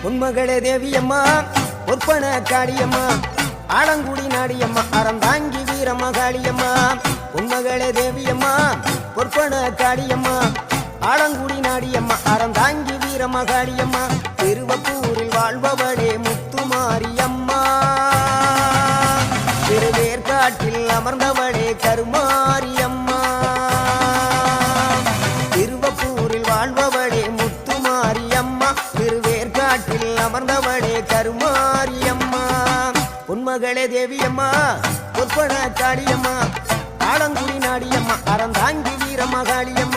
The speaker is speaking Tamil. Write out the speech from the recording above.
உன்மகளே தேவியம்மா பொற்பன காளியம்மா ஆலங்குடி நாடியம்மா அறந்தாங்கி வீரமகாளியம்மா உன்மகளே தேவியம்மா பொற்பன காளியம்மா ஆலங்குடி நாடியம்மா அறந்தாங்கி வீரமகாளியம்மா திருவப்பூரில் வாழ்பவளே முத்துமாரியம்மா திருவேற்காட்டில் அமர்ந்தவளே கருமாரியம்மா திருவப்பூரில் வாழ்பவளே முத்துமாரியம்மா திருவேற்காட்டில் அமர்ந்தவளே கருமாரியம்மா உன்மகளே தேவியம்மா பொற்பன காளியம்மா ஆலங்குடி நாடியம்மா அறந்தாங்கி வீரமகாளியம்மா